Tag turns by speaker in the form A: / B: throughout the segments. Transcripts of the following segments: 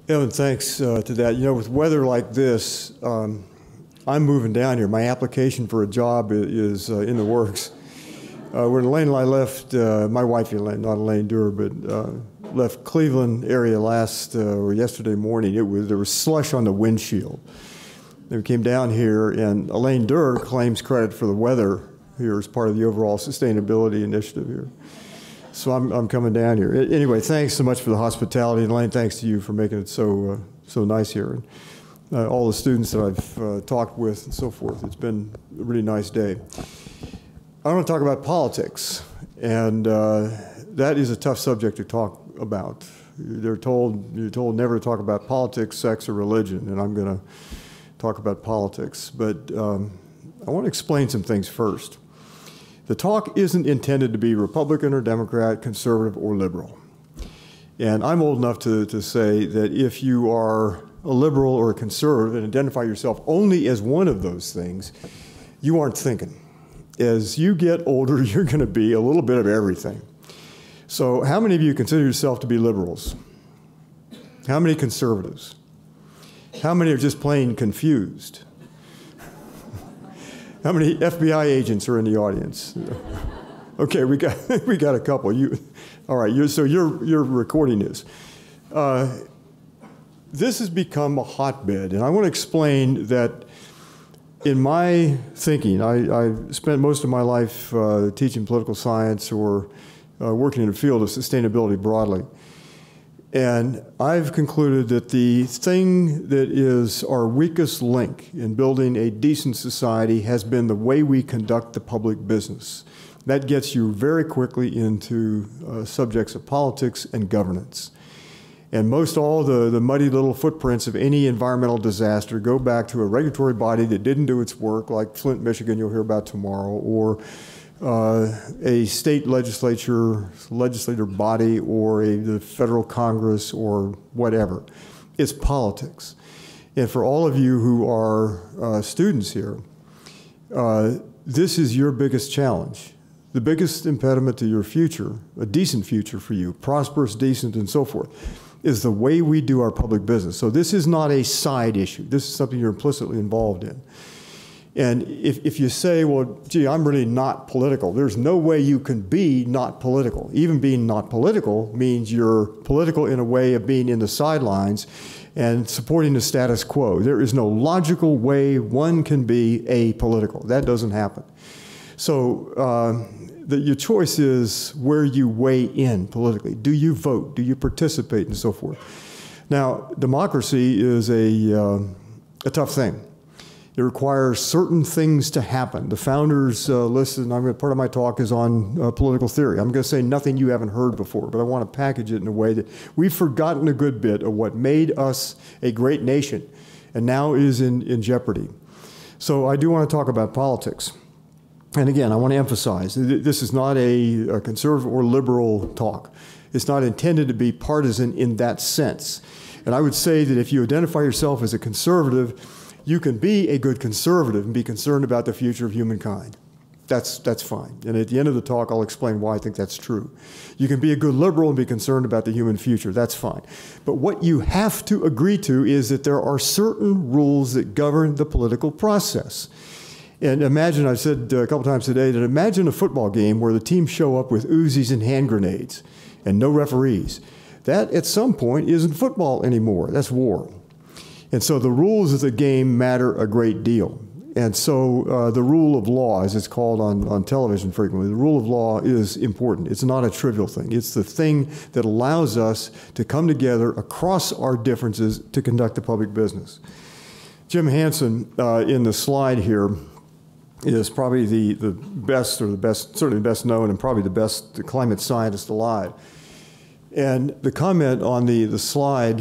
A: Evan, thanks to that. You know, with weather like this, I'm moving down here. My application for a job is in the works. When Elaine and I left, my wife Elaine, not Elaine Durer, but left Cleveland area yesterday morning, there was slush on the windshield. Then we came down here, and Elaine Durer claims credit for the weather here as part of the overall sustainability initiative here. So I'm coming down here. Anyway, thanks so much for the hospitality, and Elaine, thanks to you for making it so nice here. And all the students that I've talked with and so forth. It's been a really nice day. I want to talk about politics, and that is a tough subject to talk about. You're told never to talk about politics, sex, or religion, and I'm going to talk about politics. But I want to explain some things first. The talk isn't intended to be Republican or Democrat, conservative or liberal. And I'm old enough to say that if you are a liberal or a conservative and identify yourself only as one of those things, you aren't thinking. As you get older, you're going to be a little bit of everything. So how many of you consider yourself to be liberals? How many conservatives? How many are just plain confused? How many FBI agents are in the audience? Okay, we got a couple. All right. So you're recording this. This has become a hotbed, and I want to explain that. In my thinking, I spent most of my life teaching political science or working in the field of sustainability broadly. And I've concluded that the thing that is our weakest link in building a decent society has been the way we conduct the public business. That gets you very quickly into subjects of politics and governance. And most all the muddy little footprints of any environmental disaster go back to a regulatory body that didn't do its work, like Flint, Michigan, you'll hear about tomorrow, or a state legislative body, or the federal Congress, or whatever. It's politics. And for all of you who are students here, this is your biggest challenge. The biggest impediment to your future, a decent future for you, prosperous, decent, and so forth, is the way we do our public business. So this is not a side issue. This is something you're implicitly involved in. And if you say, well, gee, I'm really not political, there's no way you can be not political. Even being not political means you're political in a way of being in the sidelines and supporting the status quo. There is no logical way one can be apolitical. That doesn't happen. So your choice is where you weigh in politically. Do you vote? Do you participate? And so forth. Now, democracy is a tough thing. It requires certain things to happen. The founders listed, and part of my talk is on political theory. I'm going to say nothing you haven't heard before, but I want to package it in a way that we've forgotten a good bit of what made us a great nation and now is in jeopardy. So I do want to talk about politics. And again, I want to emphasize, this is not a conservative or liberal talk. It's not intended to be partisan in that sense. And I would say that if you identify yourself as a conservative, you can be a good conservative and be concerned about the future of humankind. That's fine. And at the end of the talk, I'll explain why I think that's true. You can be a good liberal and be concerned about the human future. That's fine. But what you have to agree to is that there are certain rules that govern the political process. And imagine, I've said a couple times today, that imagine a football game where the teams show up with Uzis and hand grenades and no referees. That, at some point, isn't football anymore. That's war. And so the rules of the game matter a great deal. And so the rule of law, as it's called on television frequently, the rule of law is important. It's not a trivial thing. It's the thing that allows us to come together across our differences to conduct the public business. Jim Hansen, in the slide here, is probably the best, or certainly the best known, and probably the best climate scientist alive. And the comment on the slide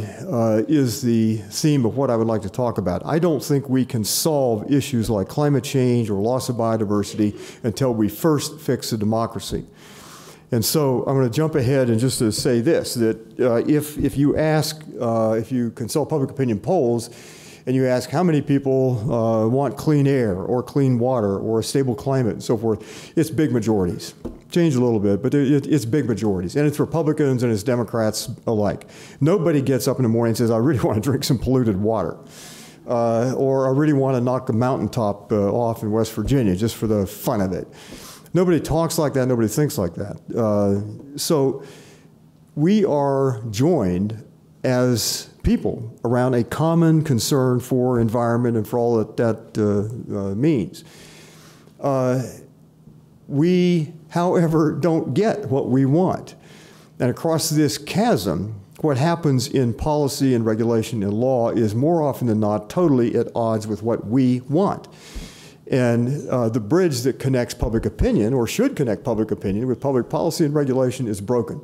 A: is the theme of what I would like to talk about. I don't think we can solve issues like climate change or loss of biodiversity until we first fix the democracy. And so I'm going to jump ahead and just to say this, that if you consult public opinion polls, and you ask how many people want clean air or clean water or a stable climate and so forth, it's big majorities. changed a little bit, but it's big majorities. And it's Republicans and it's Democrats alike. Nobody gets up in the morning and says, I really want to drink some polluted water. Or I really want to knock a mountaintop off in West Virginia just for the fun of it. Nobody talks like that. Nobody thinks like that. So we are joined as people around a common concern for environment and for all that means. We, however, don't get what we want. And across this chasm, what happens in policy and regulation and law is more often than not totally at odds with what we want. And the bridge that connects public opinion, or should connect public opinion, with public policy and regulation is broken.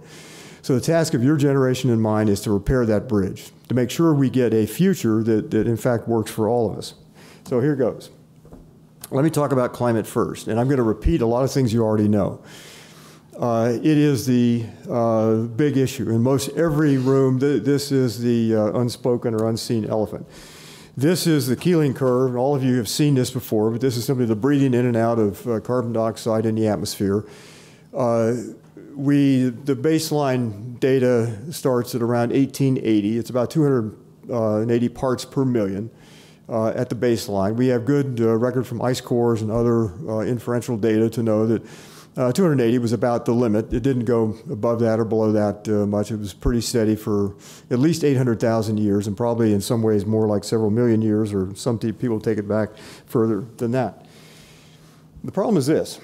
A: So the task of your generation and mine is to repair that bridge, to make sure we get a future that in fact works for all of us. So here goes. Let me talk about climate first, and I'm going to repeat a lot of things you already know. It is the big issue. In most every room, this is the unspoken or unseen elephant. This is the Keeling Curve, and all of you have seen this before, but this is simply the breathing in and out of carbon dioxide in the atmosphere. The baseline data starts at around 1880. It's about 280 parts per million at the baseline. We have good record from ice cores and other inferential data to know that 280 was about the limit. It didn't go above that or below that much. It was pretty steady for at least 800,000 years, and probably in some ways more like several million years, or some people take it back further than that. The problem is this.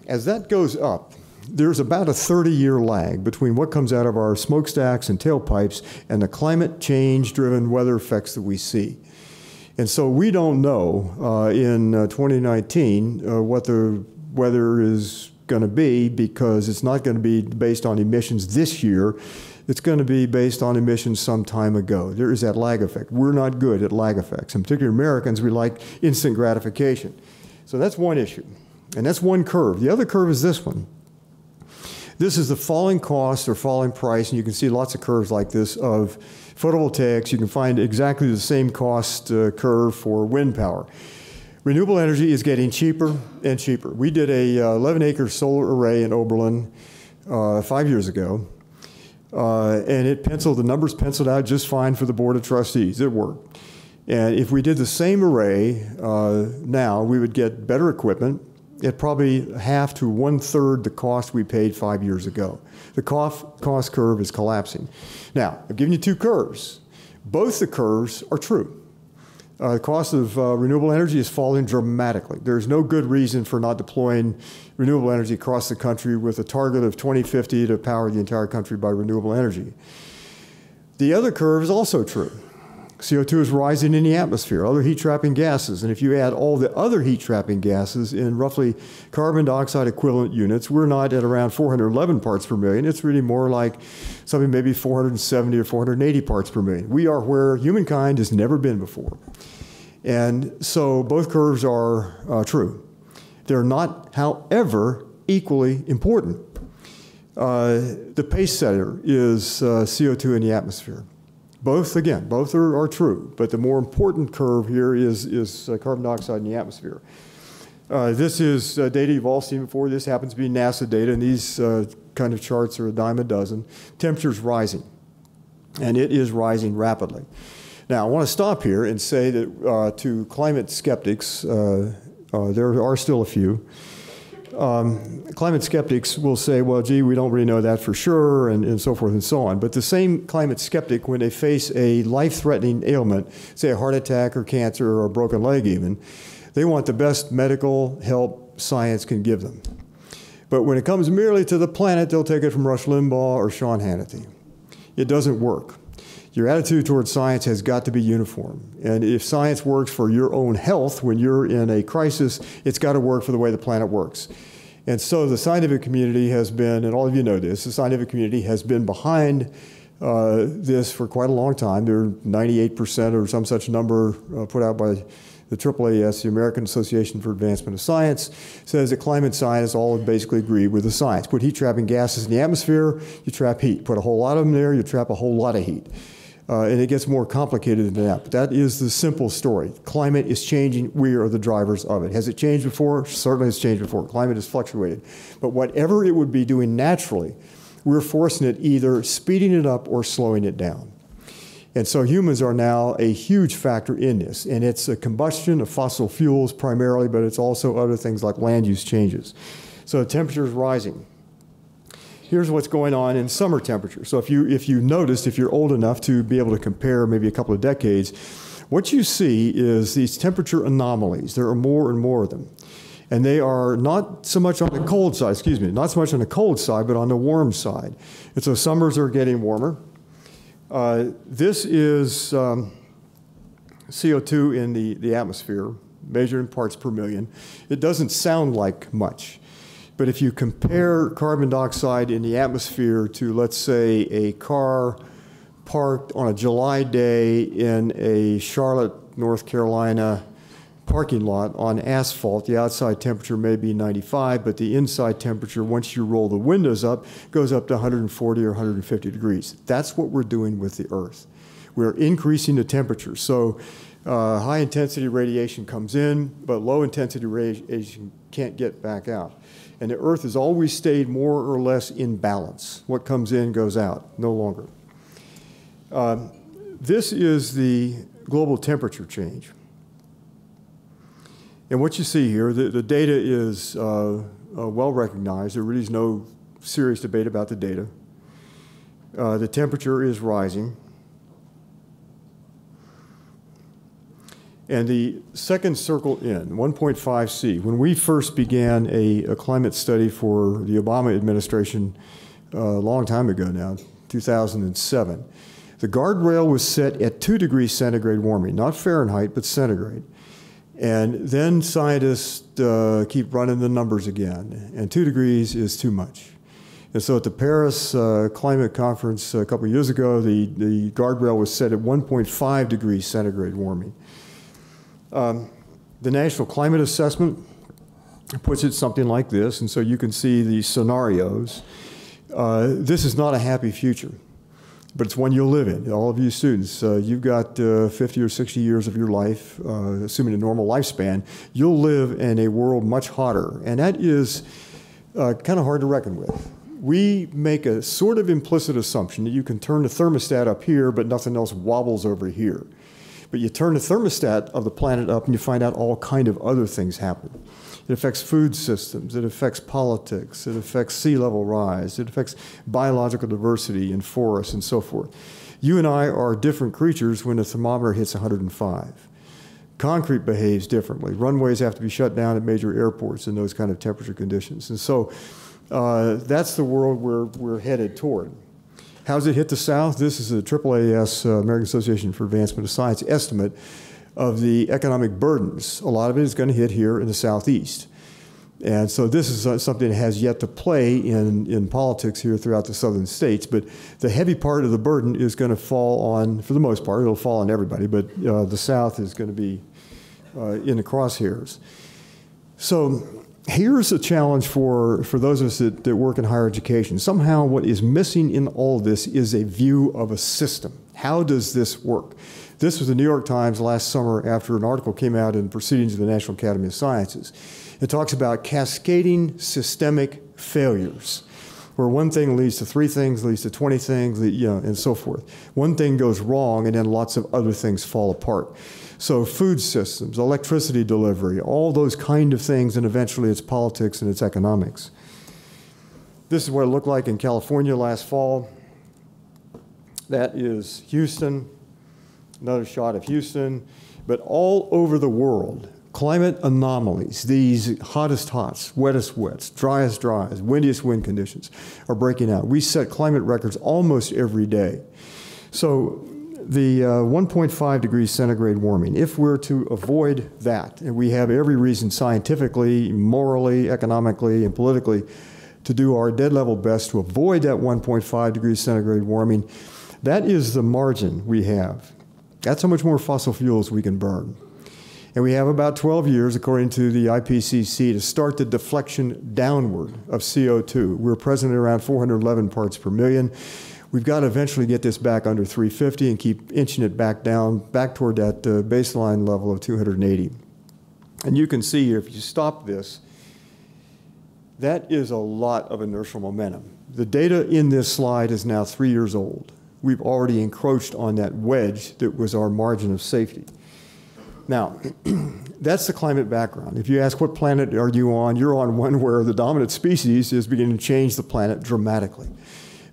A: As that goes up, there's about a 30-year lag between what comes out of our smokestacks and tailpipes and the climate change-driven weather effects that we see. And so we don't know in 2019 what the weather is going to be, because it's not going to be based on emissions this year. It's going to be based on emissions some time ago. There is that lag effect. We're not good at lag effects. And particularly Americans, we like instant gratification. So that's one issue. And that's one curve. The other curve is this one. This is the falling cost or falling price, and you can see lots of curves like this of photovoltaics. You can find exactly the same cost curve for wind power. Renewable energy is getting cheaper and cheaper. We did a 11-acre solar array in Oberlin 5 years ago, and the numbers penciled out just fine for the Board of Trustees. It worked. And if we did the same array now, we would get better equipment at probably half to one-third the cost we paid 5 years ago. The cost curve is collapsing. Now, I've given you two curves. Both the curves are true. The cost of renewable energy is falling dramatically. There's no good reason for not deploying renewable energy across the country with a target of 2050 to power the entire country by renewable energy. The other curve is also true. CO2 is rising in the atmosphere, other heat-trapping gases. And if you add all the other heat-trapping gases in roughly carbon dioxide equivalent units, we're not at around 411 parts per million. It's really more like something maybe 470 or 480 parts per million. We are where humankind has never been before. And so both curves are true. They're not, however, equally important. The pace setter is CO2 in the atmosphere. Both are true, but the more important curve here is carbon dioxide in the atmosphere. This is data you've all seen before. This happens to be NASA data, and these kind of charts are a dime a dozen. Temperature's rising, and it is rising rapidly. Now, I want to stop here and say that to climate skeptics, there are still a few. Climate skeptics will say, well, gee, we don't really know that for sure, and so forth and so on. But the same climate skeptic, when they face a life-threatening ailment, say a heart attack or cancer or a broken leg even, they want the best medical help science can give them. But when it comes merely to the planet, they'll take it from Rush Limbaugh or Sean Hannity. It doesn't work. Your attitude towards science has got to be uniform. And if science works for your own health when you're in a crisis, it's got to work for the way the planet works. And so the scientific community has been, and all of you know this, the scientific community has been behind this for quite a long time. There are 98% or some such number put out by the AAAS, the American Association for Advancement of Science, says that climate scientists all basically agree with the science. Put heat-trapping gases in the atmosphere, you trap heat. Put a whole lot of them there, you trap a whole lot of heat. And it gets more complicated than that. But that is the simple story. Climate is changing. We are the drivers of it. Has it changed before? Certainly it's changed before. Climate has fluctuated. But whatever it would be doing naturally, we're forcing it, either speeding it up or slowing it down. And so humans are now a huge factor in this. And it's a combustion of fossil fuels primarily, but it's also other things like land use changes. So the temperature is rising. Here's what's going on in summer temperature. So if you noticed, if you're old enough to be able to compare maybe a couple of decades, what you see is these temperature anomalies. There are more and more of them. And they are not so much on the cold side, not so much on the cold side, but on the warm side. And so summers are getting warmer. This is CO2 in the atmosphere, measured in parts per million. It doesn't sound like much. But if you compare carbon dioxide in the atmosphere to, let's say, a car parked on a July day in a Charlotte, North Carolina parking lot on asphalt, the outside temperature may be 95, but the inside temperature, once you roll the windows up, goes up to 140 or 150 degrees. That's what we're doing with the Earth. We're increasing the temperature. So high-intensity radiation comes in, but low-intensity radiation can't get back out. And the Earth has always stayed more or less in balance. What comes in goes out, no longer. This is the global temperature change. And what you see here, the data is well recognized. There really is no serious debate about the data. The temperature is rising. And the second circle in, 1.5C, when we first began a climate study for the Obama administration a long time ago now, 2007, the guardrail was set at 2 degrees centigrade warming, not Fahrenheit, but centigrade. And then scientists keep running the numbers again, and 2 degrees is too much. And so at the Paris Climate Conference a couple of years ago, the guardrail was set at 1.5 degrees centigrade warming. The National Climate Assessment puts it something like this, and so you can see these scenarios. This is not a happy future, but it's one you'll live in. All of you students, you've got 50 or 60 years of your life, assuming a normal lifespan. You'll live in a world much hotter, and that is kind of hard to reckon with. We make a sort of implicit assumption that you can turn the thermostat up here, but nothing else wobbles over here. But you turn the thermostat of the planet up and you find out all kind of other things happen. It affects food systems, it affects politics, it affects sea level rise, it affects biological diversity in forests and so forth. You and I are different creatures when the thermometer hits 105. Concrete behaves differently. Runways have to be shut down at major airports in those kind of temperature conditions. And so that's the world we're headed toward. How does it hit the South? This is a AAAS, American Association for Advancement of Science, estimate of the economic burdens. A lot of it is going to hit here in the Southeast. And so this is something that has yet to play in politics here throughout the southern states. But the heavy part of the burden is going to fall on, for the most part, it'll fall on everybody, but the South is going to be in the crosshairs. So here's a challenge for those of us that work in higher education. Somehow what is missing in all of this is a view of a system. How does this work? This was the New York Times last summer after an article came out in Proceedings of the National Academy of Sciences. It talks about cascading systemic failures, where one thing leads to 3 things, leads to 20 things, and so forth. One thing goes wrong, and then lots of other things fall apart. So food systems, electricity delivery, all those kind of things, and eventually it's politics and it's economics. This is what it looked like in California last fall. That is Houston, another shot of Houston, but all over the world, climate anomalies, these hottest hots, wettest wets, driest dries, windiest wind conditions are breaking out. We set climate records almost every day. So the 1.5 degrees centigrade warming, if we're to avoid that, and we have every reason scientifically, morally, economically, and politically to do our dead level best to avoid that 1.5 degrees centigrade warming, that is the margin we have. That's how much more fossil fuels we can burn. And we have about 12 years, according to the IPCC, to start the deflection downward of CO2. We're present at around 411 parts per million. We've got to eventually get this back under 350 and keep inching it back down, back toward that baseline level of 280. And you can see here, if you stop this, that is a lot of inertial momentum. The data in this slide is now 3 years old. We've already encroached on that wedge that was our margin of safety. Now, that's the climate background. If you ask what planet are you on, you're on one where the dominant species is beginning to change the planet dramatically,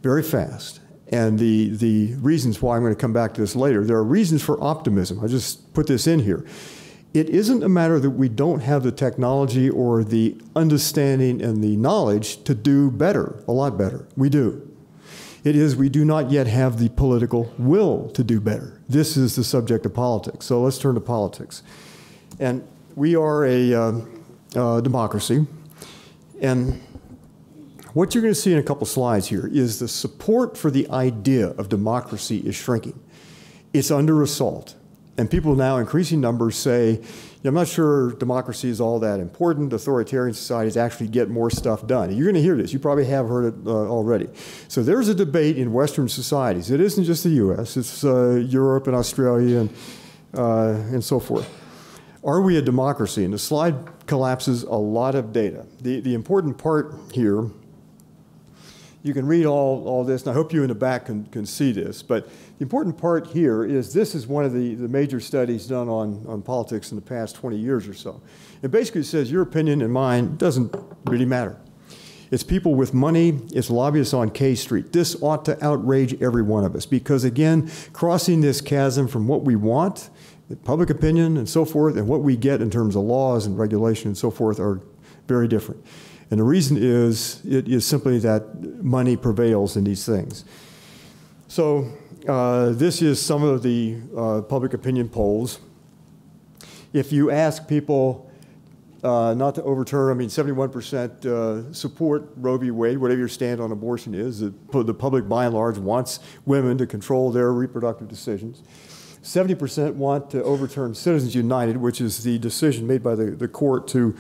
A: very fast. And the reasons why, I'm going to come back to this later, there are reasons for optimism. I just put this in here. It isn't a matter that we don't have the technology or the understanding and the knowledge to do better, a lot better. We do. It is we do not yet have the political will to do better. This is the subject of politics. So let's turn to politics. And we are a democracy. And what you're going to see in a couple slides here is the support for the idea of democracy is shrinking. It's under assault. And people now, increasing numbers, say, I'm not sure democracy is all that important. Authoritarian societies actually get more stuff done. And you're going to hear this. You probably have heard it already. So there's a debate in Western societies. It isn't just the U.S. It's Europe and Australia and so forth. Are we a democracy? And the slide collapses a lot of data. The important part here, you can read all this, and I hope you in the back can see this, but the important part here is this is one of the major studies done on politics in the past 20 years or so. It basically says your opinion and mine doesn't really matter. It's people with money, it's lobbyists on K Street. This ought to outrage every one of us because, again, crossing this chasm from what we want, public opinion and so forth, and what we get in terms of laws and regulation and so forth are very different. And the reason is, it is simply that money prevails in these things. So this is some of the public opinion polls. If you ask people not to overturn, 71% support Roe v. Wade, whatever your stand on abortion is. The public by and large wants women to control their reproductive decisions. 70% want to overturn Citizens United, which is the decision made by the court to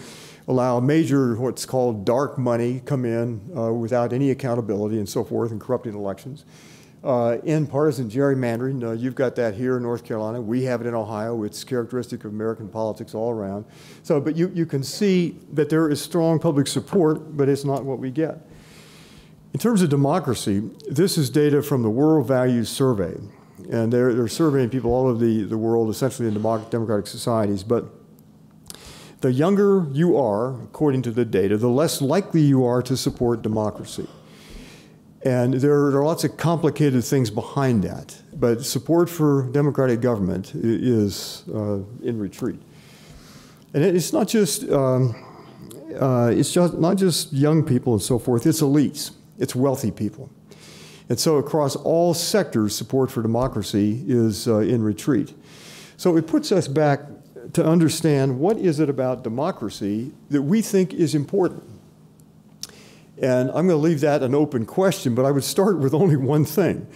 A: allow major, what's called dark money, come in without any accountability and so forth, and corrupting elections. In partisan gerrymandering, you've got that here in North Carolina. We have it in Ohio. It's characteristic of American politics all around. So, but you can see that there is strong public support, but it's not what we get. In terms of democracy, this is data from the World Values Survey. And they're surveying people all over the world, essentially in democratic societies. But the younger you are, according to the data, the less likely you are to support democracy. And there are lots of complicated things behind that. But support for democratic government is in retreat. And it's not just not just young people and so forth. It's elites. It's wealthy people. And so across all sectors, support for democracy is in retreat. So it puts us back to understand what is it about democracy that we think is important. And I'm going to leave that an open question, but I would start with only one thing.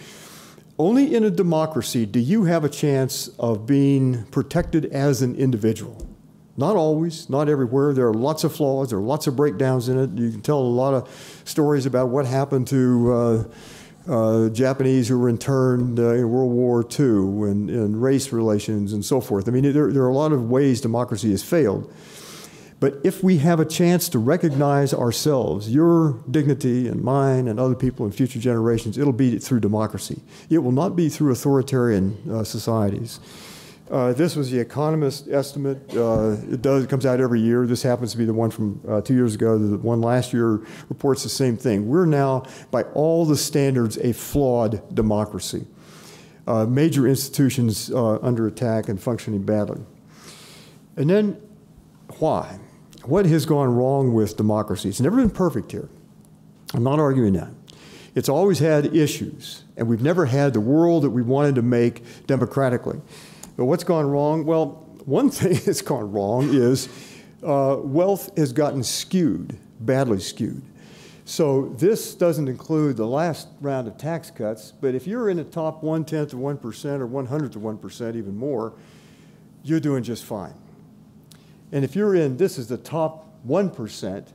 A: Only in a democracy do you have a chance of being protected as an individual. Not always, not everywhere. There are lots of flaws. There are lots of breakdowns in it. You can tell a lot of stories about what happened to Japanese who were interned in World War II and race relations and so forth. There are a lot of ways democracy has failed. But if we have a chance to recognize ourselves, your dignity and mine and other people in future generations, it'll be through democracy. It will not be through authoritarian societies. This was the Economist estimate. It comes out every year. This happens to be the one from 2 years ago. The one last year reports the same thing. We're now, by all the standards, a flawed democracy. Major institutions under attack and functioning badly. And then, why? What has gone wrong with democracy? It's never been perfect here. I'm not arguing that. It's always had issues, and we've never had the world that we wanted to make democratically. But what's gone wrong? Well, one thing that's gone wrong is wealth has gotten skewed, badly skewed. So this doesn't include the last round of tax cuts, but if you're in the top 1/10 of 1% or 1/100 of 1%, even more, you're doing just fine. And if you're in, this is the top 1%,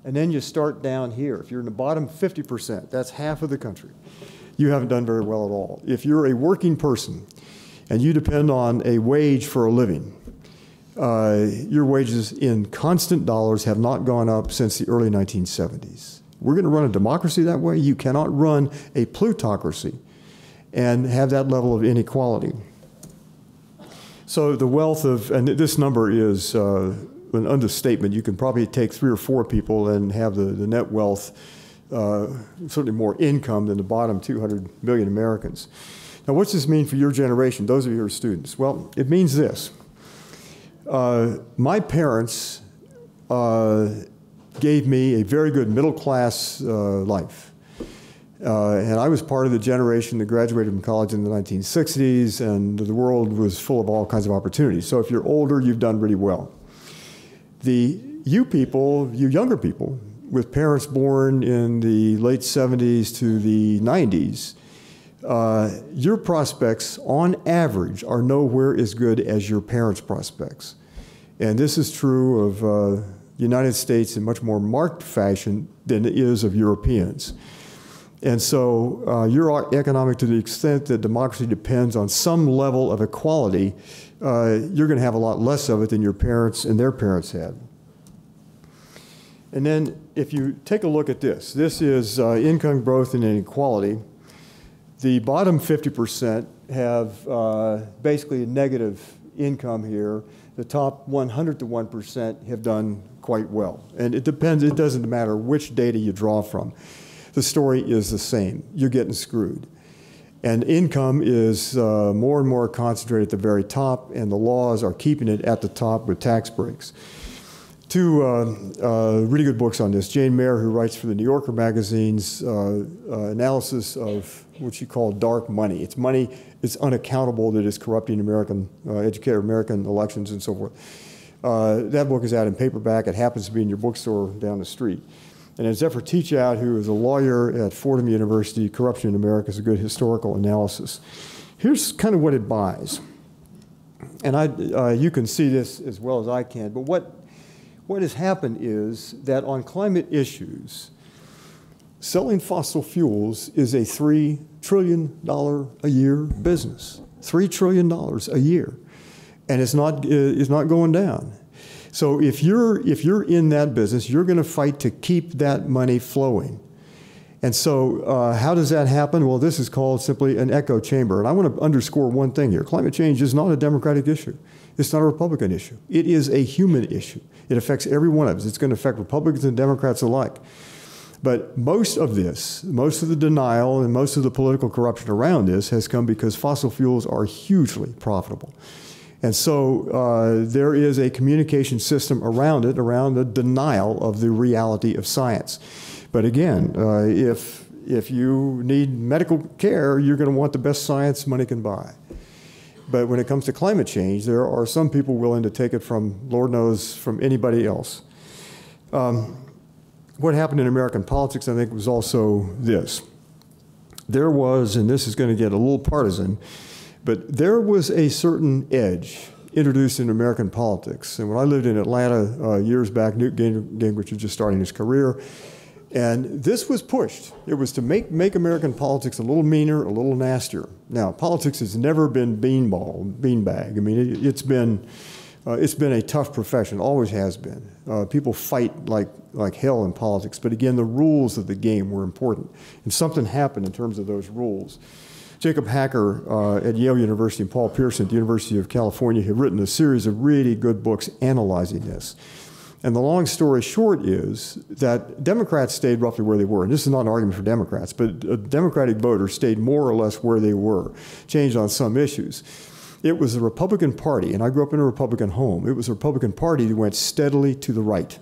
A: and then you start down here. If you're in the bottom 50%, that's half of the country. you haven't done very well at all. If you're a working person and you depend on a wage for a living, your wages in constant dollars have not gone up since the early 1970s. We're going to run a democracy that way. You cannot run a plutocracy and have that level of inequality. So the wealth of, and this number is an understatement. You can probably take 3 or 4 people and have the net wealth, certainly more income than the bottom 200 million Americans. Now, what's this mean for your generation, those of you who are students? Well, it means this. My parents gave me a very good middle-class life. And I was part of the generation that graduated from college in the 1960s, and the world was full of all kinds of opportunities. So if you're older, you've done really well. You people, you younger people, with parents born in the late 70s to the 90s, your prospects, on average, are nowhere as good as your parents' prospects. And this is true of the United States in much more marked fashion than it is of Europeans. And so you're economic to the extent that democracy depends on some level of equality. You're going to have a lot less of it than your parents and their parents had. And then if you take a look at this, this is income growth and inequality. The bottom 50% have basically a negative income here. The top 100 to 1% have done quite well. And it depends, it doesn't matter which data you draw from. The story is the same. You're getting screwed. And income is more and more concentrated at the very top, and the laws are keeping it at the top with tax breaks. 2 really good books on this. Jane Mayer, who writes for the New Yorker magazine's analysis of what she called dark money. It's money it's unaccountable that is corrupting American American elections and so forth. That book is out in paperback. It happens to be in your bookstore down the street. And as Zephyr Teachout, who is a lawyer at Fordham University, Corruption in America is a good historical analysis. Here's kind of what it buys. And you can see this as well as I can, but what has happened is that on climate issues, selling fossil fuels is a $3 trillion a year business. $3 trillion a year. And it's not going down. So if you're in that business, you're going to fight to keep that money flowing. And so how does that happen? Well, this is called simply an echo chamber. And I want to underscore one thing here. Climate change is not a Democratic issue. It's not a Republican issue. It is a human issue. It affects every one of us. It's going to affect Republicans and Democrats alike. But most of this, most of the denial and most of the political corruption around this has come because fossil fuels are hugely profitable. And so there is a communication system around it, around the denial of the reality of science. But again, if you need medical care, you're going to want the best science money can buy. But when it comes to climate change, there are some people willing to take it from, Lord knows, from anybody else. What happened in American politics, I think, was also this. There was, and this is going to get a little partisan, but there was a certain edge introduced in American politics. And when I lived in Atlanta years back, Newt Gingrich was just starting his career. And this was pushed. It was to make American politics a little meaner, a little nastier. Now, politics has never been beanbag. I mean, it's been a tough profession, always has been. People fight like hell in politics. But again, the rules of the game were important. And something happened in terms of those rules. Jacob Hacker at Yale University and Paul Pearson at the University of California have written a series of really good books analyzing this. And the long story short is that Democrats stayed roughly where they were. And this is not an argument for Democrats, but Democratic voters stayed more or less where they were, changed on some issues. It was the Republican Party, and I grew up in a Republican home. It was the Republican Party that went steadily to the right.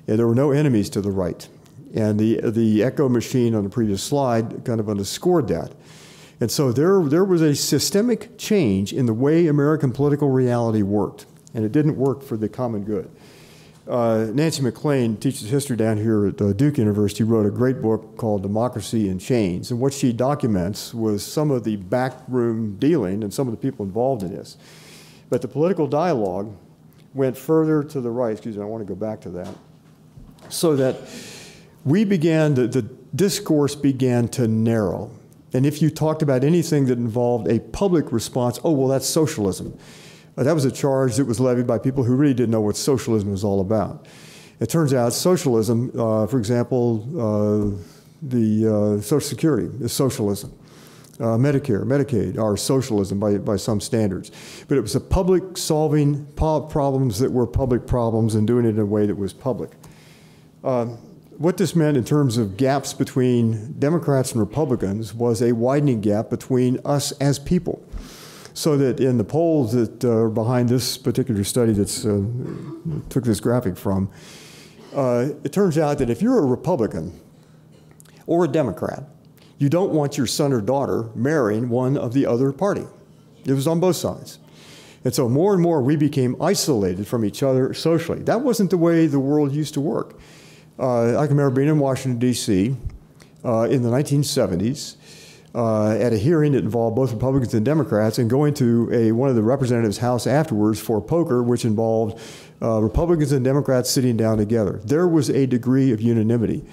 A: And there were no enemies to the right. And the echo machine on the previous slide kind of underscored that. And so there was a systemic change in the way American political reality worked. And it didn't work for the common good. Nancy McLean teaches history down here at Duke University, wrote a great book called Democracy in Chains. And what she documents was some of the backroom dealing and some of the people involved in this. But the political dialogue went further to the right. Excuse me, I want to go back to that. So that we began, the discourse began to narrow. And if you talked about anything that involved a public response, oh, well, that's socialism. That was a charge that was levied by people who really didn't know what socialism was all about. It turns out socialism, for example, the Social Security is socialism. Medicare, Medicaid are socialism by some standards. But it was a public solving problems that were public problems and doing it in a way that was public. What this meant in terms of gaps between Democrats and Republicans was a widening gap between us as people. So that in the polls that are behind this particular study that's took this graphic from, it turns out that if you're a Republican or a Democrat, you don't want your son or daughter marrying one of the other party. It was on both sides. And so more and more we became isolated from each other socially. That wasn't the way the world used to work. I can remember being in Washington, D.C. In the 1970s at a hearing that involved both Republicans and Democrats, and going to one of the representatives' house afterwards for poker, which involved Republicans and Democrats sitting down together. There was a degree of unanimity.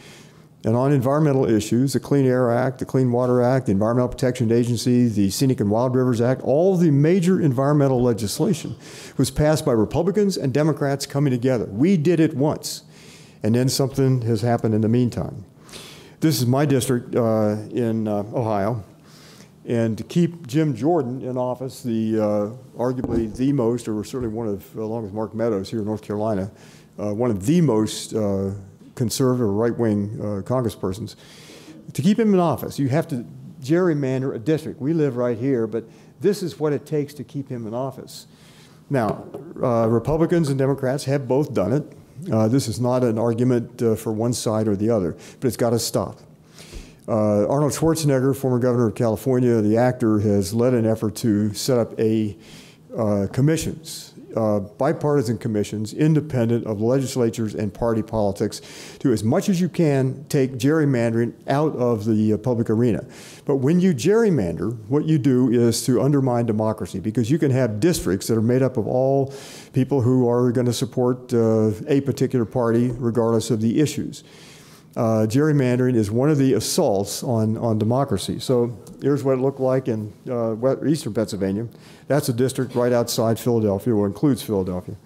A: And on environmental issues, the Clean Air Act, the Clean Water Act, the Environmental Protection Agency, the Scenic and Wild Rivers Act, all the major environmental legislation was passed by Republicans and Democrats coming together. We did it once, and then something has happened in the meantime. This is my district in Ohio, and to keep Jim Jordan in office, arguably the most, or certainly one of, along with Mark Meadows here in North Carolina, one of the most conservative or right-wing congresspersons, to keep him in office, you have to gerrymander a district. We live right here, but this is what it takes to keep him in office. Now, Republicans and Democrats have both done it. This is not an argument for one side or the other, but it's got to stop. Arnold Schwarzenegger, former governor of California, the actor, has led an effort to set up commissions, bipartisan commissions, independent of legislatures and party politics, to as much as you can take gerrymandering out of the public arena. But when you gerrymander, what you do is to undermine democracy, because you can have districts that are made up of all people who are going to support a particular party regardless of the issues. Gerrymandering is one of the assaults on democracy. So here's what it looked like in eastern Pennsylvania. That's a district right outside Philadelphia, or includes Philadelphia.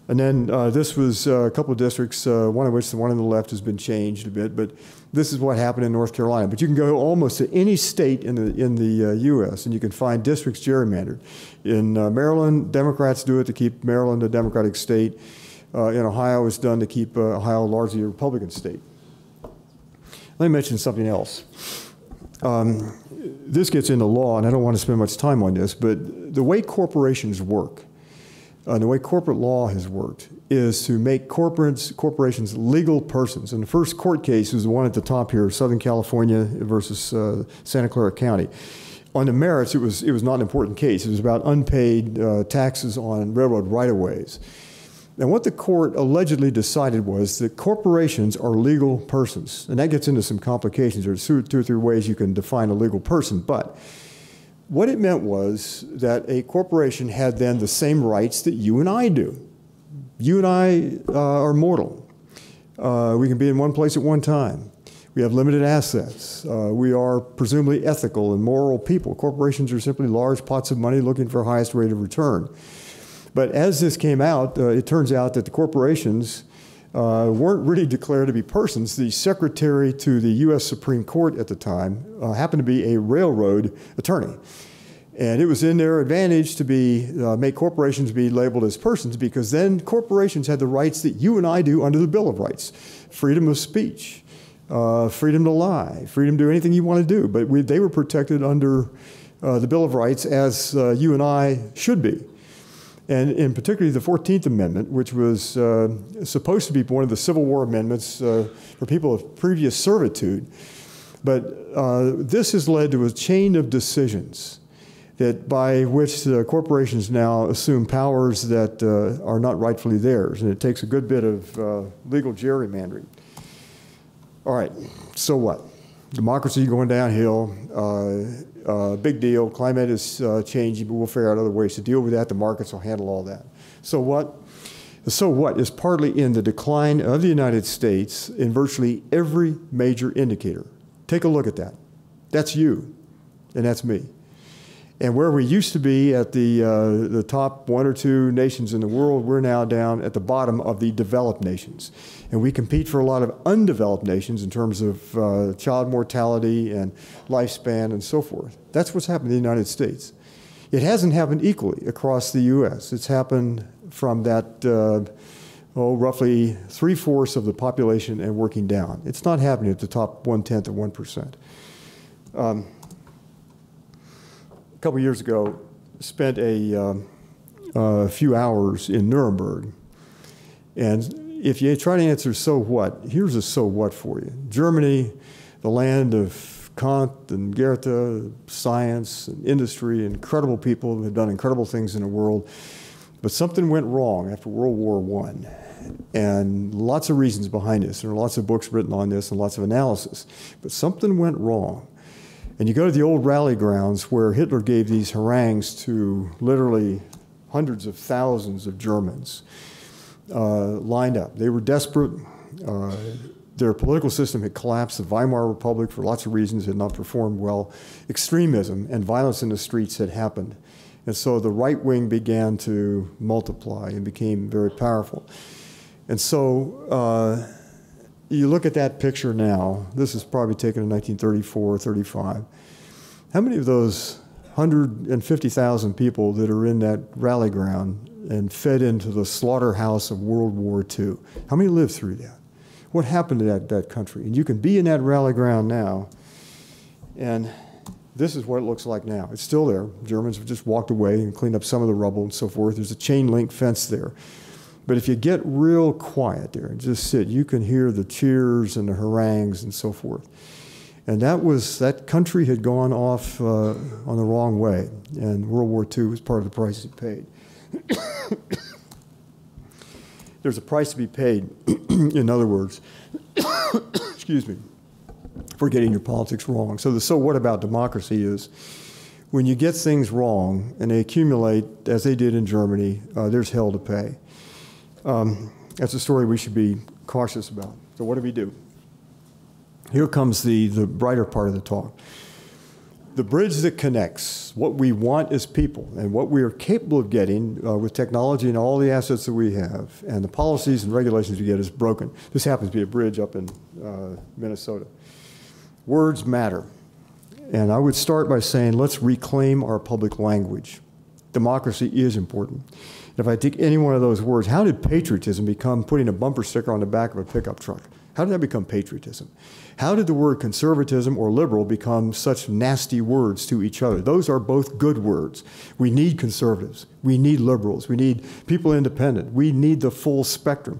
A: And then this was a couple of districts, one of which, the one on the left, has been changed a bit, but this is what happened in North Carolina. But you can go almost to any state in the U.S., and you can find districts gerrymandered. In Maryland, Democrats do it to keep Maryland a Democratic state. In Ohio, it's done to keep Ohio largely a Republican state. Let me mention something else. This gets into law, and I don't want to spend much time on this, but the way corporations work, the way corporate law has worked, is to make corporations legal persons. And the first court case is the one at the top here, Southern California versus Santa Clara County. On the merits, it was not an important case. It was about unpaid taxes on railroad right-of-ways. And what the court allegedly decided was that corporations are legal persons. And that gets into some complications. There's two or three ways you can define a legal person. But what it meant was that a corporation had then the same rights that you and I do. You and I are mortal. We can be in one place at one time. We have limited assets. We are presumably ethical and moral people. Corporations are simply large pots of money looking for highest rate of return. But as this came out, it turns out that the corporations weren't really declared to be persons. The secretary to the U.S. Supreme Court at the time happened to be a railroad attorney. And it was in their advantage to make corporations be labeled as persons, because then corporations had the rights that you and I do under the Bill of Rights. Freedom of speech, freedom to lie, freedom to do anything you want to do. But they were protected under the Bill of Rights as you and I should be. And in particularly the 14th Amendment, which was supposed to be one of the Civil War amendments for people of previous servitude. But this has led to a chain of decisions by which the corporations now assume powers that are not rightfully theirs. And it takes a good bit of legal gerrymandering. All right, so what? Democracy going downhill. Big deal. Climate is changing, but we'll figure out other ways to deal with that. The markets will handle all that. So what? The so what is partly in the decline of the United States in virtually every major indicator. Take a look at that. That's you, and that's me. And where we used to be at the top 1 or 2 nations in the world, we're now down at the bottom of the developed nations. And we compete for a lot of undeveloped nations in terms of child mortality and lifespan and so forth. That's what's happened in the United States. It hasn't happened equally across the U.S. It's happened from that, roughly 3/4 of the population and working down. It's not happening at the top 1/10 of 1%. A couple years ago, spent a few hours in Nuremberg. And if you try to answer so what, here's a so what for you. Germany, the land of Kant and Goethe, science and industry, incredible people who have done incredible things in the world. But something went wrong after World War I. And lots of reasons behind this. There are lots of books written on this and lots of analysis. But something went wrong. And you go to the old rally grounds where Hitler gave these harangues to literally hundreds of thousands of Germans lined up. They were desperate. Their political system had collapsed. The Weimar Republic, for lots of reasons, had not performed well. Extremism and violence in the streets had happened. And so the right wing began to multiply and became very powerful. And so you look at that picture now. This is probably taken in 1934, 35. How many of those 150,000 people that are in that rally ground and fed into the slaughterhouse of World War II, how many lived through that? What happened to that country? And you can be in that rally ground now, and this is what it looks like now. It's still there. Germans have just walked away and cleaned up some of the rubble and so forth. There's a chain link fence there. But if you get real quiet there and just sit, you can hear the cheers and the harangues and so forth. And that country had gone off on the wrong way, and World War II was part of the price it paid. There's a price to be paid, in other words, excuse me, for getting your politics wrong. So the so what about democracy is when you get things wrong and they accumulate, as they did in Germany, there's hell to pay. That's a story we should be cautious about. So what do? Here comes the brighter part of the talk. The bridge that connects what we want as people and what we are capable of getting with technology and all the assets that we have and the policies and regulations we get is broken. This happens to be a bridge up in Minnesota. Words matter. And I would start by saying, let's reclaim our public language. Democracy is important. If I take any one of those words, how did patriotism become putting a bumper sticker on the back of a pickup truck? How did that become patriotism? How did the word conservatism or liberal become such nasty words to each other? Those are both good words. We need conservatives. We need liberals. We need people independent. We need the full spectrum.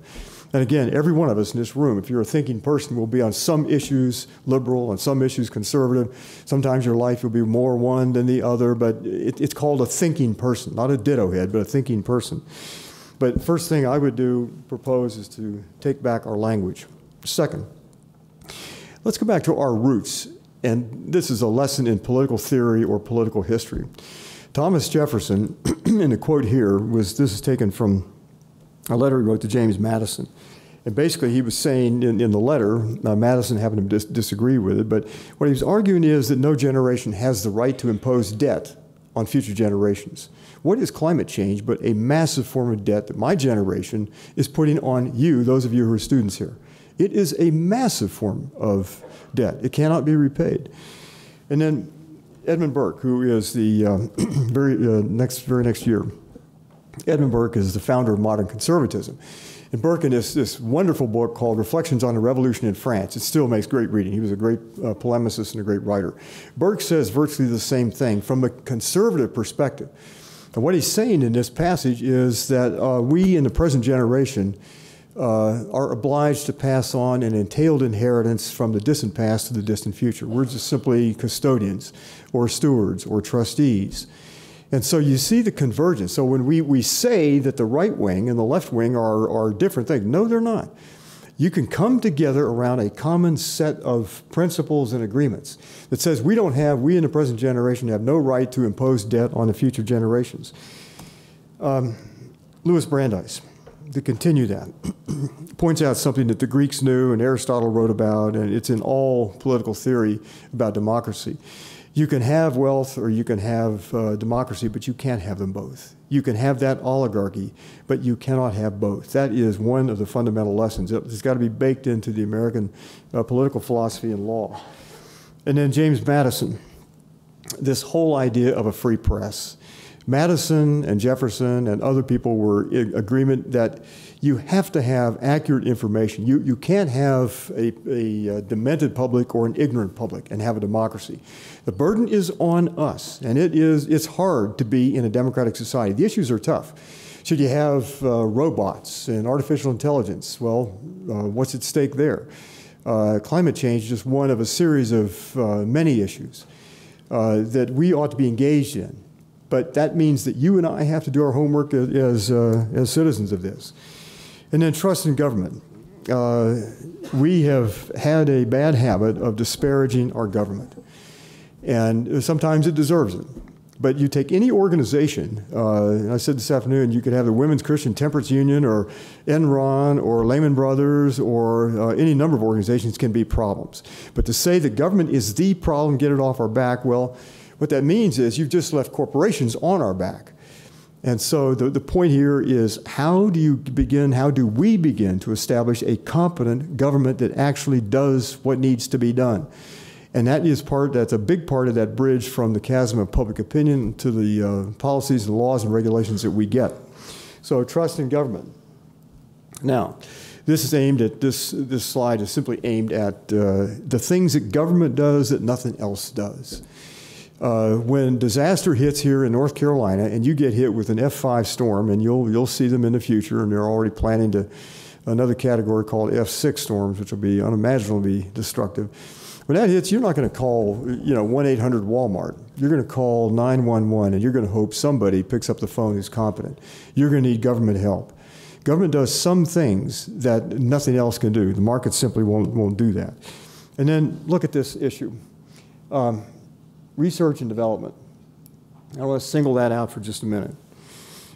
A: And again, every one of us in this room, if you're a thinking person, will be on some issues liberal, on some issues conservative. Sometimes your life will be more one than the other, but it's called a thinking person, not a ditto head, but a thinking person. But first thing I would propose is to take back our language. Second, let's go back to our roots. And this is a lesson in political theory or political history. Thomas Jefferson, in the quote here, this is taken from a letter he wrote to James Madison. And basically he was saying in the letter, Madison happened to disagree with it, but what he was arguing is that no generation has the right to impose debt on future generations. What is climate change but a massive form of debt that my generation is putting on you, those of you who are students here? It is a massive form of debt. It cannot be repaid. And then Edmund Burke, who is the very next year, Edmund Burke is the founder of modern conservatism. And Burke, in this wonderful book called Reflections on the Revolution in France, it still makes great reading. He was a great polemicist and a great writer. Burke says virtually the same thing from a conservative perspective. And what he's saying in this passage is that we in the present generation are obliged to pass on an entailed inheritance from the distant past to the distant future. We're just simply custodians or stewards or trustees. And so you see the convergence. So when we say that the right wing and the left wing are different things, no, they're not. You can come together around a common set of principles and agreements that says we in the present generation have no right to impose debt on the future generations. Louis Brandeis, to continue that, points out something that the Greeks knew and Aristotle wrote about, and it's in all political theory about democracy. You can have wealth or you can have democracy, but you can't have them both. You can have that oligarchy, but you cannot have both. That is one of the fundamental lessons. It's got to be baked into the American political philosophy and law. And then James Madison, this whole idea of a free press. Madison and Jefferson and other people were in agreement that you have to have accurate information. You can't have a demented public or an ignorant public and have a democracy. The burden is on us, and it's hard to be in a democratic society. The issues are tough. Should you have robots and artificial intelligence? Well, what's at stake there? Climate change is just one of a series of many issues that we ought to be engaged in. But that means that you and I have to do our homework as citizens of this. And then trust in government. We have had a bad habit of disparaging our government. And sometimes it deserves it. But you take any organization, and I said this afternoon, you could have the Women's Christian Temperance Union or Enron or Lehman Brothers or any number of organizations can be problems. But to say that government is the problem, get it off our back, well, what that means is you've just left corporations on our back. And so the point here is how do we begin to establish a competent government that actually does what needs to be done? And that's a big part of that bridge from the chasm of public opinion to the policies and laws and regulations that we get. So trust in government. Now, this slide is simply aimed at the things that government does that nothing else does. When disaster hits here in North Carolina and you get hit with an F5 storm, and you'll see them in the future, and they're already planning to another category called F6 storms, which will be unimaginably destructive. When that hits, you're not going to call 1-800 Walmart. You're going to call 911, and you're going to hope somebody picks up the phone who's competent. You're going to need government help. Government does some things that nothing else can do. The market simply won't do that. And then look at this issue. Research and development. I want to single that out for just a minute.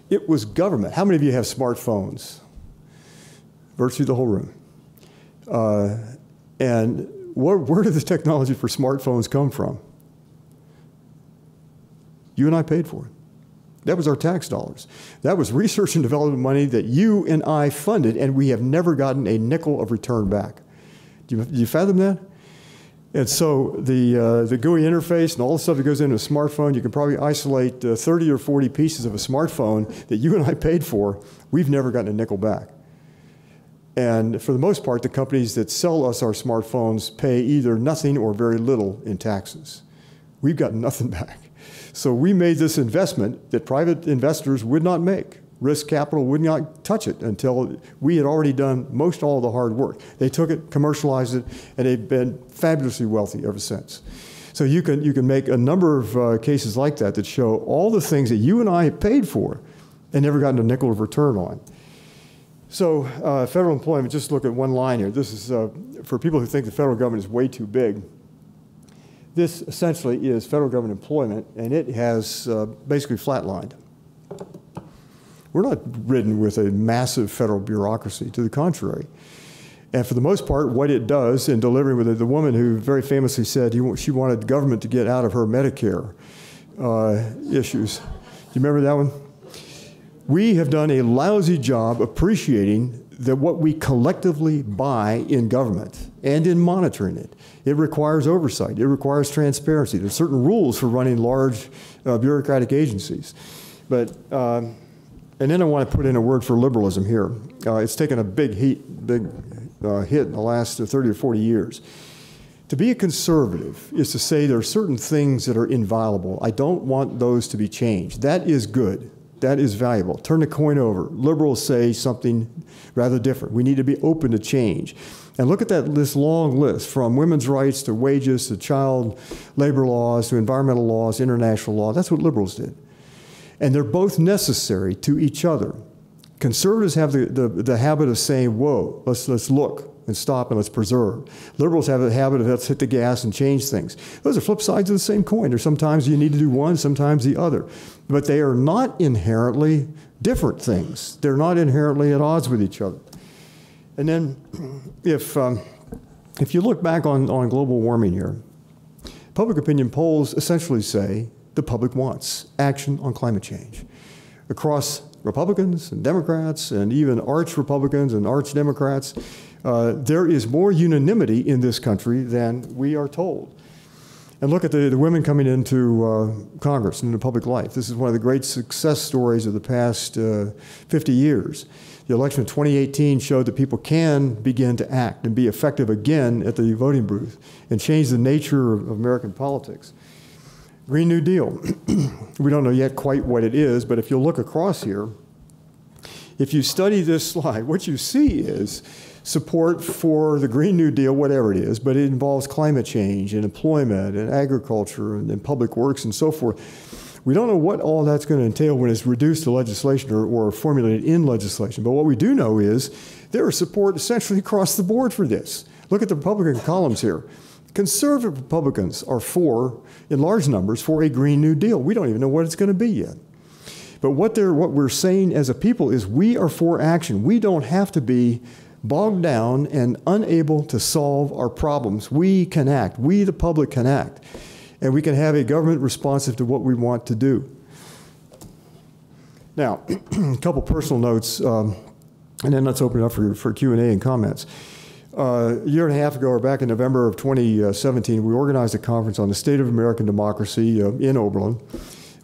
A: It was government. How many of you have smartphones? Virtually the whole room. And where did the technology for smartphones come from? You and I paid for it. That was our tax dollars. That was research and development money that you and I funded, and we have never gotten a nickel of return back. Do you fathom that? And so the GUI interface and all the stuff that goes into a smartphone, you can probably isolate 30 or 40 pieces of a smartphone that you and I paid for. We've never gotten a nickel back. And for the most part, the companies that sell us our smartphones pay either nothing or very little in taxes. We've got nothing back. So we made this investment that private investors would not make. Risk capital would not touch it until we had already done most all of the hard work. They took it, commercialized it, and they've been fabulously wealthy ever since. So you can make a number of cases like that show all the things that you and I paid for and never gotten a nickel of return on. So federal employment, just look at one line here. This is for people who think the federal government is way too big. This essentially is federal government employment, and it has basically flatlined. We're not ridden with a massive federal bureaucracy, to the contrary. And for the most part, what it does in delivering with it, the woman who very famously said she wanted government to get out of her Medicare issues. Do you remember that one? We have done a lousy job appreciating that what we collectively buy in government and in monitoring it. It requires oversight. It requires transparency. There's certain rules for running large bureaucratic agencies. But and then I want to put in a word for liberalism here. It's taken a big hit in the last 30 or 40 years. To be a conservative is to say there are certain things that are inviolable. I don't want those to be changed. That is good. That is valuable. Turn the coin over. Liberals say something rather different. We need to be open to change. And look at this long list, from women's rights to wages to child labor laws to environmental laws, international law. That's what liberals did. And they're both necessary to each other. Conservatives have the habit of saying, whoa, let's look and stop and let's preserve. Liberals have a habit of let's hit the gas and change things. Those are flip sides of the same coin. There's sometimes you need to do one, sometimes the other. But they are not inherently different things. They're not inherently at odds with each other. And then if you look back on global warming here, public opinion polls essentially say the public wants action on climate change. Across Republicans and Democrats and even arch Republicans and arch Democrats, there is more unanimity in this country than we are told. And look at the women coming into Congress and into public life. This is one of the great success stories of the past 50 years. The election of 2018 showed that people can begin to act and be effective again at the voting booth and change the nature of American politics. Green New Deal. We don't know yet quite what it is, but if you look across here, if you study this slide, what you see is support for the Green New Deal, whatever it is, but it involves climate change and employment and agriculture and public works and so forth. We don't know what all that's going to entail when it's reduced to legislation or formulated in legislation, but what we do know is there is support essentially across the board for this. Look at the Republican columns here. Conservative Republicans are in large numbers, for a Green New Deal. We don't even know what it's going to be yet. But what we're saying as a people is we are for action. We don't have to be bogged down and unable to solve our problems. We can act. We, the public, can act. And we can have a government responsive to what we want to do. Now, a couple personal notes, and then let's open it up for Q&A and comments. A year and a half ago, or back in November of 2017, we organized a conference on the state of American democracy in Oberlin.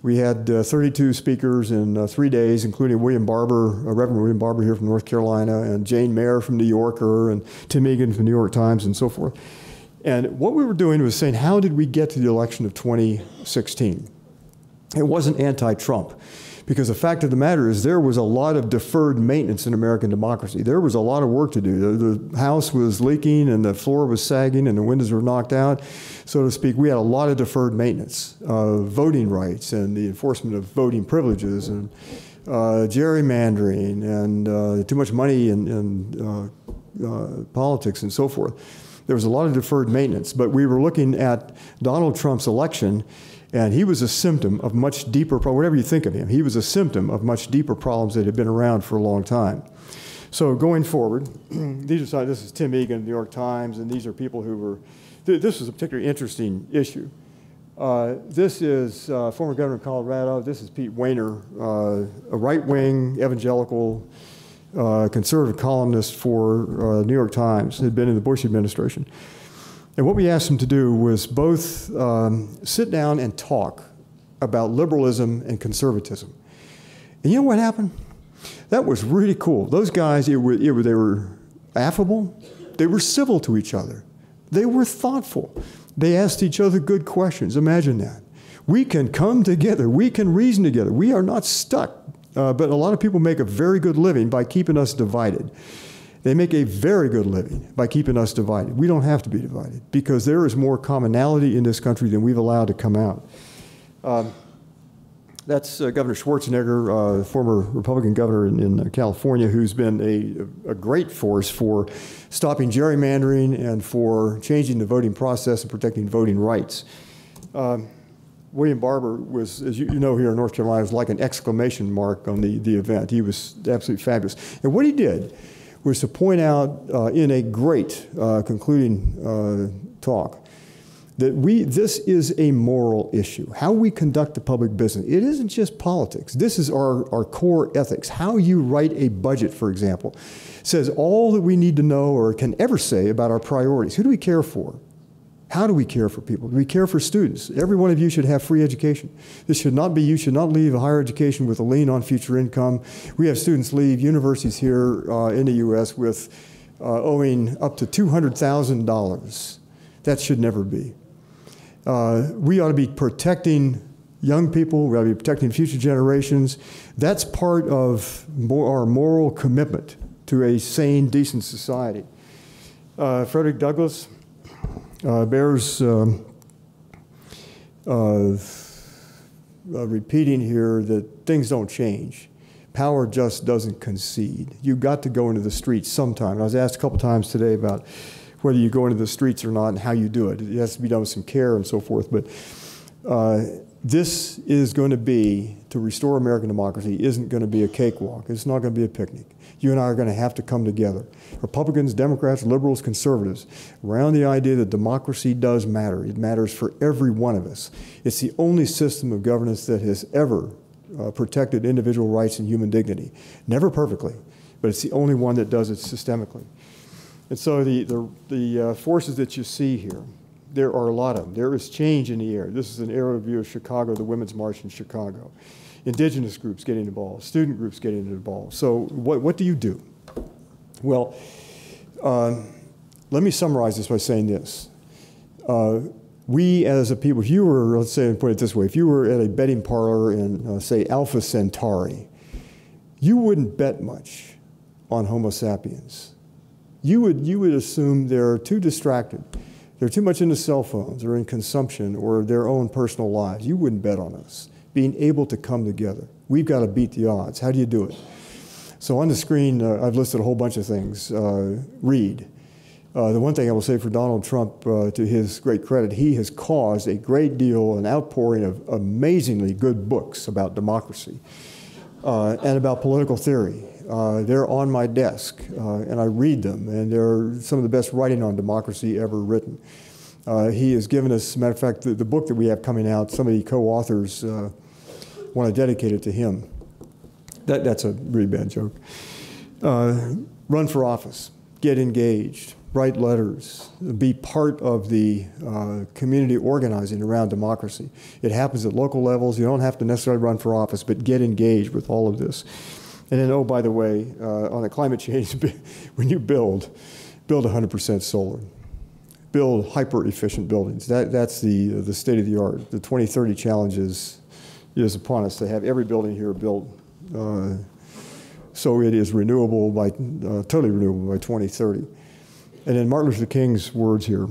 A: We had 32 speakers in 3 days, including William Barber, Reverend William Barber here from North Carolina, and Jane Mayer from New Yorker, and Tim Egan from the New York Times, and so forth. And what we were doing was saying, how did we get to the election of 2016? It wasn't anti-Trump, because the fact of the matter is there was a lot of deferred maintenance in American democracy. There was a lot of work to do. The house was leaking, and the floor was sagging, and the windows were knocked out, so to speak. We had a lot of deferred maintenance, voting rights and the enforcement of voting privileges and gerrymandering and too much money in politics and so forth. There was a lot of deferred maintenance, but we were looking at Donald Trump's election, and he was a symptom of much deeper, whatever you think of him, he was a symptom of much deeper problems that had been around for a long time. So going forward, this is Tim Egan, New York Times, and these are people who were, this was a particularly interesting issue. This is former governor of Colorado. This is Pete Wehner, a right-wing evangelical conservative columnist for New York Times, had been in the Bush administration. And what we asked him to do was both sit down and talk about liberalism and conservatism. And you know what happened? That was really cool. Those guys, they were affable. They were civil to each other. They were thoughtful. They asked each other good questions. Imagine that. We can come together. We can reason together. We are not stuck. But a lot of people make a very good living by keeping us divided. They make a very good living by keeping us divided. We don't have to be divided because there is more commonality in this country than we've allowed to come out. That's Governor Schwarzenegger, former Republican governor in California, who's been a great force for stopping gerrymandering and for changing the voting process and protecting voting rights. William Barber was, as you know here in North Carolina, was like an exclamation mark on the event. He was absolutely fabulous. And what he did was to point out in a great concluding talk that this is a moral issue. How we conduct the public business. It isn't just politics. This is our core ethics. How you write a budget, for example, says all that we need to know or can ever say about our priorities. Who do we care for? How do we care for people? Do we care for students? Every one of you should have free education. This should not be, you should not leave a higher education with a lien on future income. We have students leave universities here in the U.S. with owing up to $200,000. That should never be. We ought to be protecting young people. We ought to be protecting future generations. That's part of our moral commitment to a sane, decent society. Frederick Douglas bears repeating here that things don't change. Power just doesn't concede. You've got to go into the streets sometime. I was asked a couple times today about whether you go into the streets or not and how you do it. It has to be done with some care and so forth. But This is going to be, to restore American democracy, isn't going to be a cakewalk. It's not going to be a picnic. You and I are going to have to come together. Republicans, Democrats, liberals, conservatives, around the idea that democracy does matter. It matters for every one of us. It's the only system of governance that has ever protected individual rights and human dignity. Never perfectly, but it's the only one that does it systemically. And so the forces that you see here, there are a lot of them. There is change in the air. This is an aerial view of Chicago, the Women's March in Chicago. Indigenous groups getting involved, student groups getting involved. So what do you do? Well, let me summarize this by saying this. We as a people, if you were, let's say, put it this way, if you were at a betting parlor in, say, Alpha Centauri, you wouldn't bet much on Homo sapiens. You would assume they're too distracted. They're too much into cell phones or in consumption or their own personal lives. You wouldn't bet on us being able to come together. We've got to beat the odds. How do you do it? So on the screen, I've listed a whole bunch of things. Read. The one thing I will say for Donald Trump, to his great credit, he has caused a great deal, an outpouring of amazingly good books about democracy and about political theory. They're on my desk, and I read them, and they're some of the best writing on democracy ever written. He has given us, as a matter of fact, the book that we have coming out, some of the co-authors want to dedicate it to him. That's a really bad joke. Run for office, get engaged, write letters, be part of the community organizing around democracy. It happens at local levels. You don't have to necessarily run for office, but get engaged with all of this. And then, oh, by the way, on the climate change, when you build 100% solar. Build hyper-efficient buildings. That's the state of the art. The 2030 challenge is upon us to have every building here built so it is renewable by, totally renewable by 2030. And then Martin Luther King's words here.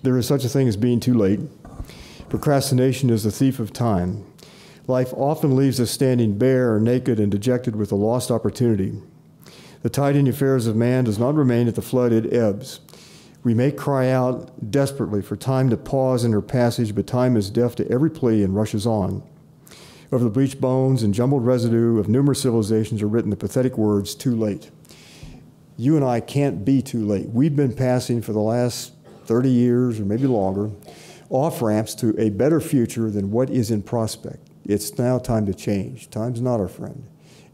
A: There is such a thing as being too late. Procrastination is the thief of time. Life often leaves us standing bare, naked, and dejected with a lost opportunity. The tide in the affairs of man does not remain at the flood, it ebbs. We may cry out desperately for time to pause in her passage, but time is deaf to every plea and rushes on. Over the bleached bones and jumbled residue of numerous civilizations are written the pathetic words, too late. You and I can't be too late. We've been passing for the last 30 years, or maybe longer, off-ramps to a better future than what is in prospect. It's now time to change. Time's not our friend,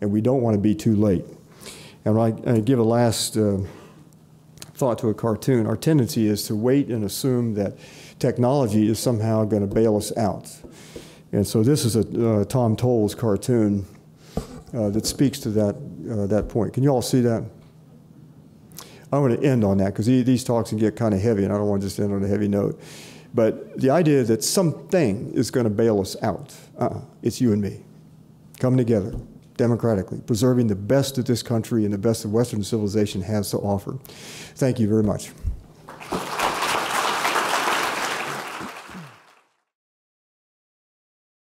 A: and we don't want to be too late. And I give a last thought to a cartoon. Our tendency is to wait and assume that technology is somehow going to bail us out. And so this is a Tom Towles cartoon that speaks to that point. Can you all see that? I want to end on that because these talks can get kind of heavy, and I don't want to just end on a heavy note. But the idea that something is going to bail us out, it's you and me coming together democratically, preserving the best that this country and the best that Western civilization has to offer. Thank you very much.